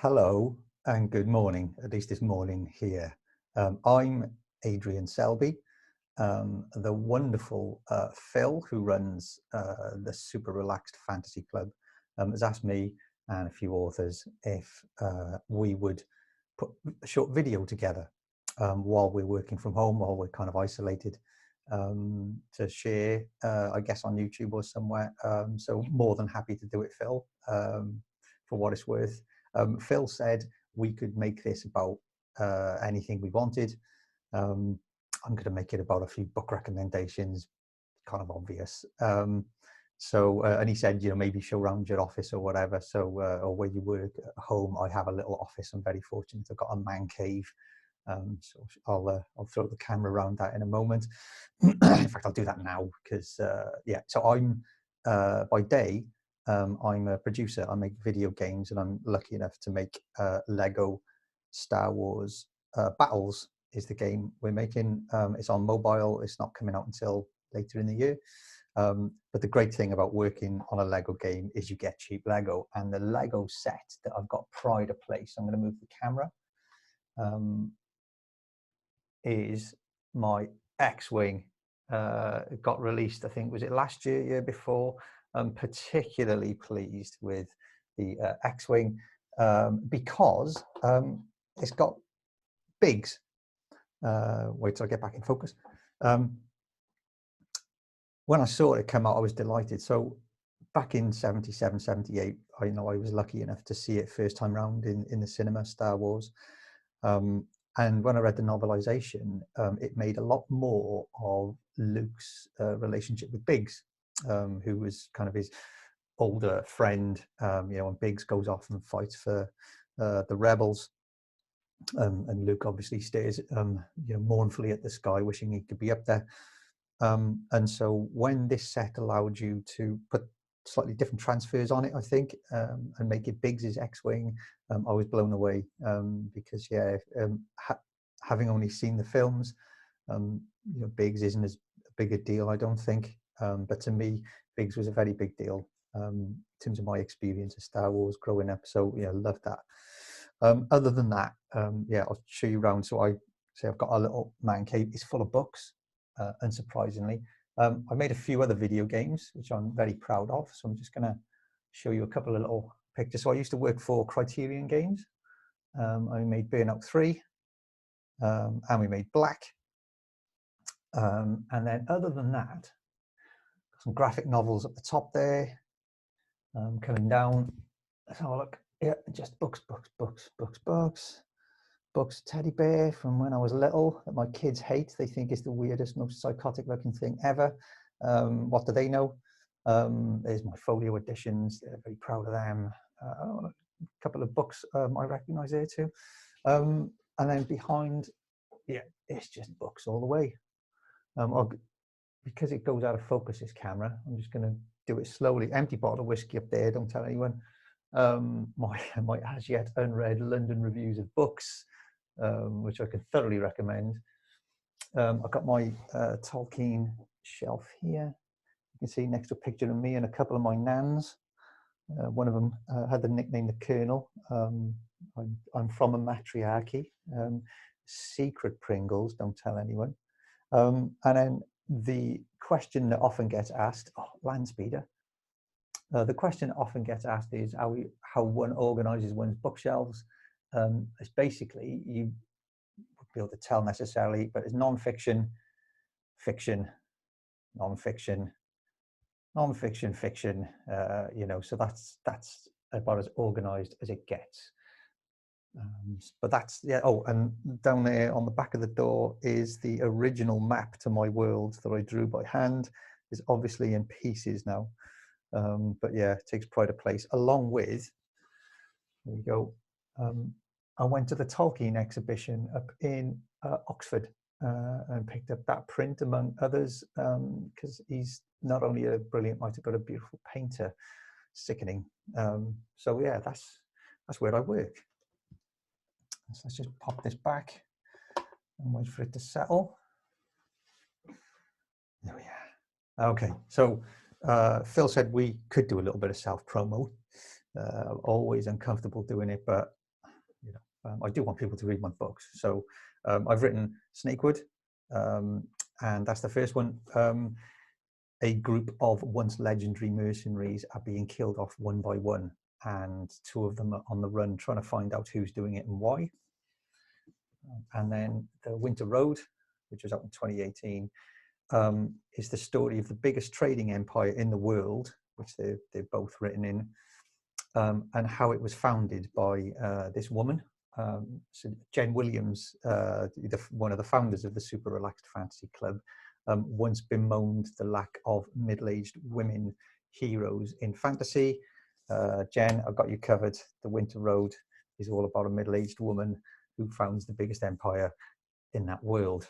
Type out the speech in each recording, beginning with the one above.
Hello and good morning, at least this morning here. I'm Adrian Selby. The wonderful Phil, who runs the Super Relaxed Fantasy Club, has asked me and a few authors if we would put a short video together while we're working from home, while we're kind of isolated, to share, I guess, on YouTube or somewhere. So more than happy to do it, Phil, for what it's worth. Phil said we could make this about anything we wanted. I'm going to make it about a few book recommendations, kind of obvious. And he said, maybe show around your office or whatever. So, or where you work at home. I have a little office. I'm very fortunate. I've got a man cave. So I'll throw the camera around that in a moment. In fact, I'll do that now because, yeah. So I'm, by day, I'm a producer. I make video games, and I'm lucky enough to make Lego Star Wars Battles is the game we're making. It's on mobile. It's not coming out until later in the year. But the great thing about working on a Lego game is you get cheap Lego. And the Lego set that I've got pride of place, I'm going to move the camera, is my X-Wing. It got released, I think, was it last year, year before? I'm particularly pleased with the X-Wing because it's got bigs. Wait till I get back in focus. When I saw it come out, I was delighted. So back in 77, 78, I was lucky enough to see it first time round in the cinema, Star Wars. And when I read the novelization, it made a lot more of Luke's relationship with Biggs, who was kind of his older friend, when Biggs goes off and fights for the rebels. And Luke obviously stares, mournfully at the sky, wishing he could be up there. And so when this set allowed you to put slightly different transfers on it, I think, and make it Biggs's X-Wing, I was blown away because, yeah, having only seen the films, Biggs isn't as big a deal, I don't think. But to me, Biggs was a very big deal in terms of my experience of Star Wars growing up. So, yeah, loved that. Other than that, yeah, I'll show you around. So I've got a little man cave. It's full of books, unsurprisingly. I made a few other video games, which I'm very proud of. So I'm just going to show you a couple of little pictures. So I used to work for Criterion Games. I made Burnout 3, and we made Black. And then other than that, some graphic novels at the top there. Coming down, let's have a look. Yeah, just books, teddy bear from when I was little that my kids hate. They think it's the weirdest, most psychotic looking thing ever. What do they know? There's my folio editions. They're very proud of them. A couple of books I recognize there too. And then behind, yeah, it's just books all the way. Because it goes out of focus, this camera, I'm just going to do it slowly. Empty bottle of whiskey up there, don't tell anyone. My as yet unread London reviews of books, which I can thoroughly recommend. I've got my Tolkien shelf here. You can see next to a picture of me and a couple of my nans. One of them had the nickname the Colonel. I'm from a matriarchy. Secret Pringles, don't tell anyone. And then the question that often gets asked, Landspeeder. The question that often gets asked is how one organizes one's bookshelves. It's basically, you won't be able to tell necessarily, but it's non-fiction, fiction, non-fiction, non-fiction, fiction, so that's about as organized as it gets. But that's, yeah. Oh, and down there on the back of the door is the original map to my world that I drew by hand. It's obviously in pieces now. But yeah, it takes pride of place, along with, there we go. I went to the Tolkien exhibition up in Oxford and picked up that print among others, because he's not only a brilliant writer, but a beautiful painter. Sickening. So yeah, that's where I work. So let's just pop this back and wait for it to settle. There we are. Okay, so Phil said we could do a little bit of self-promo. Always uncomfortable doing it, but you know, I do want people to read my books. So I've written SNAKEWOOD, and that's the first one. A group of once legendary mercenaries are being killed off one by one, and two of them are on the run trying to find out who's doing it and why. And then The Winter Road, which was out in 2018, is the story of the biggest trading empire in the world, which they're both written in, and how it was founded by this woman, so Jen Williams, one of the founders of the Super Relaxed Fantasy Club, once bemoaned the lack of middle-aged women heroes in fantasy. Jen, I've got you covered. The Winter Road is all about a middle-aged woman who founds the biggest empire in that world.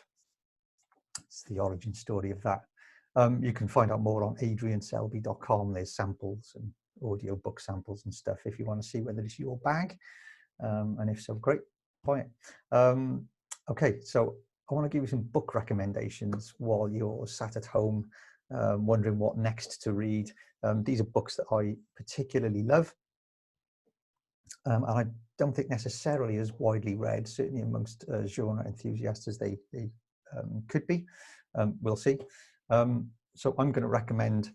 It's the origin story of that. You can find out more on adrianselby.com. There's samples and audio book samples and stuff if you want to see whether it's your bag. And if so, great, buy it. Okay, so I want to give you some book recommendations while you're sat at home wondering what next to read. These are books that I particularly love, and I don't think necessarily as widely read, certainly amongst genre enthusiasts as they could be. We'll see. So I'm going to recommend,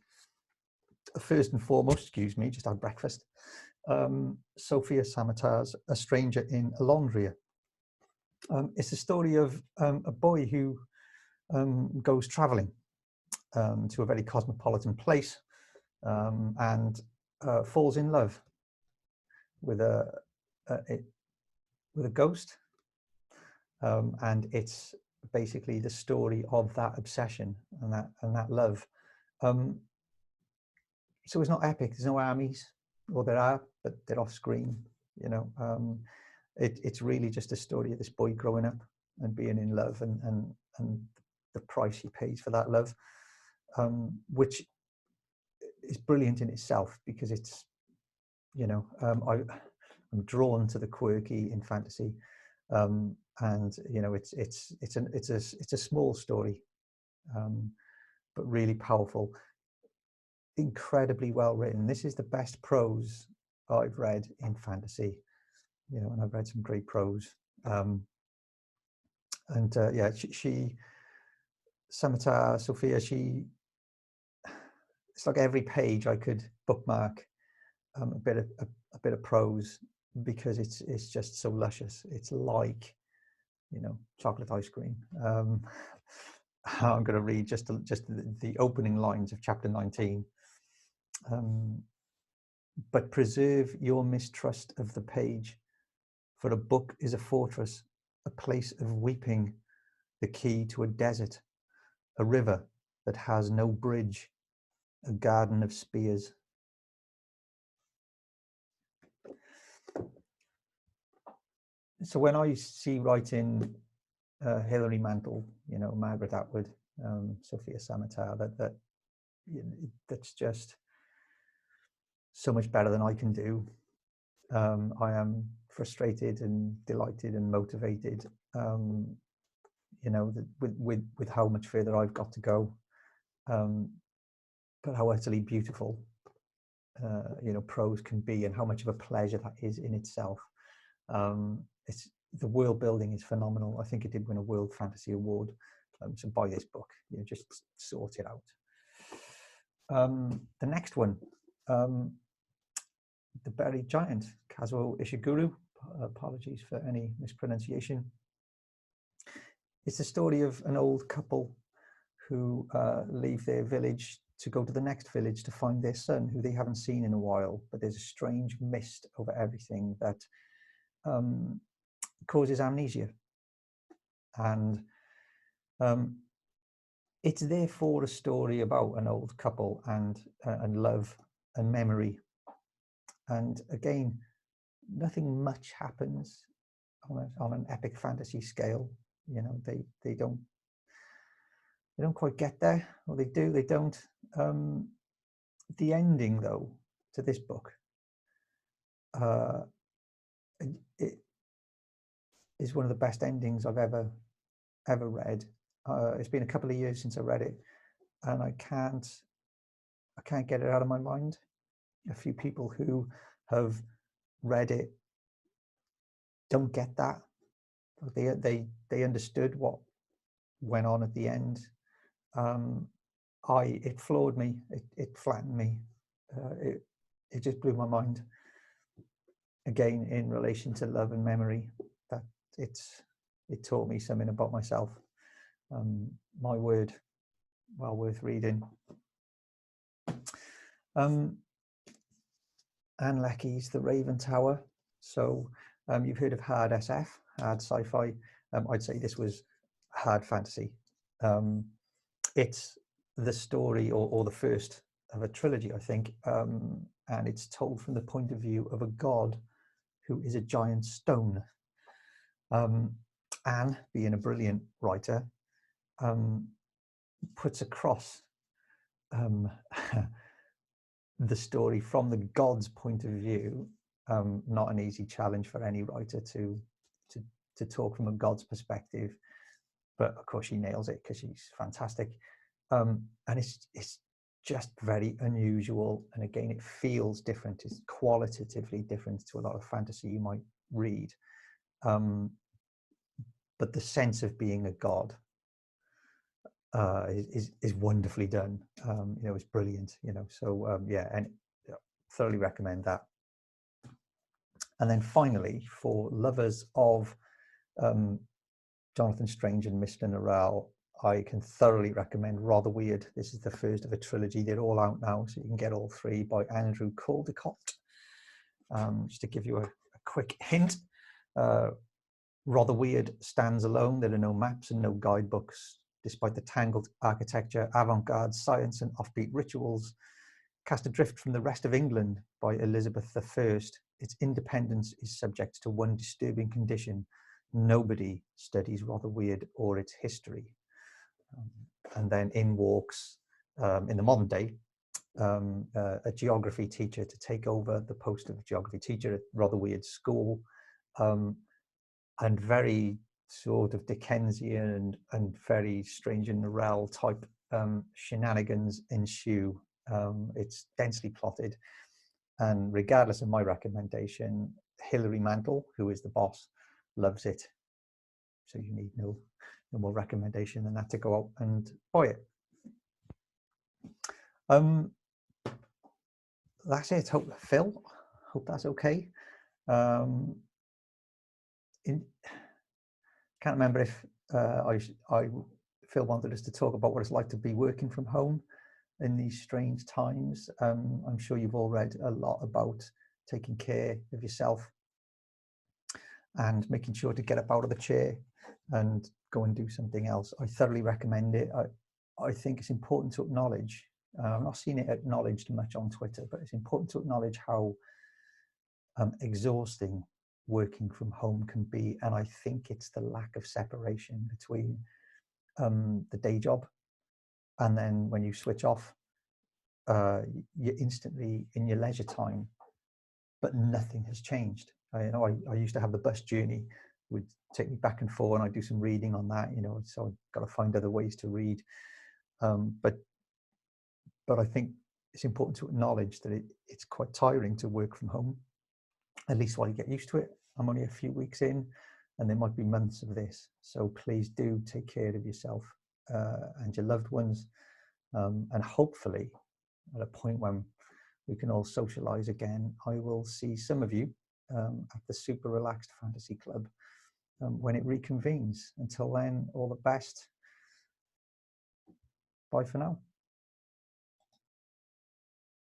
first and foremost, excuse me, just had breakfast, Sophia Samatar's A Stranger in Alondria. It's the story of a boy who goes traveling to a very cosmopolitan place and falls in love with a ghost, and it's basically the story of that obsession and that love. So it's not epic. There's no armies, or there are, but they're off screen. You know, it's really just a story of this boy growing up and being in love, and the price he pays for that love, which is brilliant in itself, because it's, you know, I'm drawn to the quirky in fantasy, and you know, it's a small story, but really powerful, incredibly well written. This is the best prose I've read in fantasy, you know, and I've read some great prose. And yeah, she Samatar, Sophia, it's like every page I could bookmark a bit of prose, because it's just so luscious. It's like, you know, chocolate ice cream. I'm going to read just the opening lines of chapter 19. But preserve your mistrust of the page, for a book is a fortress, a place of weeping, the key to a desert, a river that has no bridge, a garden of spears. So when I see writing Hilary Mantel, you know, Margaret Atwood, Sophia Samatar, that's just so much better than I can do. I am frustrated and delighted and motivated, you know, with how much further I've got to go, but how utterly beautiful, you know, prose can be, and how much of a pleasure that is in itself. It's, the world building is phenomenal. I think it did win a World Fantasy Award. So buy this book, you know, just sort it out. The next one, The Buried Giant, Kazuo Ishiguro. Apologies for any mispronunciation. It's the story of an old couple who leave their village to go to the next village to find their son, who they haven't seen in a while, but there's a strange mist over everything that causes amnesia. And it's therefore a story about an old couple and love and memory. And again, nothing much happens on an epic fantasy scale. You know, they don't quite get there, or they do, they don't. The ending, though, to this book, it is one of the best endings I've ever read. It's been a couple of years since I read it, and I can't get it out of my mind. A few people who have read it don't get that. They understood what went on at the end. It floored me. It flattened me. It just blew my mind. Again, in relation to love and memory, that it taught me something about myself. My word, well worth reading. Anne Leckie's The Raven Tower. So you've heard of hard SF, hard sci-fi. I'd say this was hard fantasy. It's the story or the first of a trilogy, I think, and it's told from the point of view of a god who is a giant stone. Anne, being a brilliant writer, puts across the story from the god's point of view. Not an easy challenge for any writer to talk from a god's perspective, but of course she nails it because she's fantastic. And it's just very unusual, and again it feels different. It's qualitatively different to a lot of fantasy you might read, but the sense of being a god is wonderfully done. You know, it's brilliant, you know, so yeah, and thoroughly recommend that. And then finally, for lovers of Jonathan Strange and Mr. Norrell, I can thoroughly recommend Rather Weird. This is the first of a trilogy. They're all out now, so you can get all three, by Andrew Caldecott. Just to give you a quick hint, Rather Weird stands alone. There are no maps and no guidebooks, despite the tangled architecture, avant-garde science and offbeat rituals. Cast adrift from the rest of England by Elizabeth I, its independence is subject to one disturbing condition: nobody studies Rather Weird or its history. And then in walks, in the modern day, a geography teacher to take over the post of geography teacher at Rather Weird school, and very sort of Dickensian and very Strange and Norrell type shenanigans ensue. It's densely plotted, and regardless of my recommendation, Hilary Mantel, who is the boss, loves it. So you need no more recommendation than that to go out and buy it. That's it. Phil, hope that's okay. Can't remember if Phil wanted us to talk about what it's like to be working from home in these strange times. I'm sure you've all read a lot about taking care of yourself and making sure to get up out of the chair and go and do something else. I thoroughly recommend it. I think it's important to acknowledge, I've not seen it acknowledged much on Twitter, but it's important to acknowledge how exhausting working from home can be. And I think it's the lack of separation between the day job, and then when you switch off, you're instantly in your leisure time, but nothing has changed. I used to have the bus journey, would take me back and forth, and I do some reading on that, you know, so I've got to find other ways to read. But I think it's important to acknowledge that it's quite tiring to work from home, at least while you get used to it. I'm only a few weeks in, and there might be months of this. So please do take care of yourself and your loved ones, and hopefully at a point when we can all socialize again, I will see some of you at the Super Relaxed Fantasy Club when it reconvenes. Until then, all the best. Bye for now.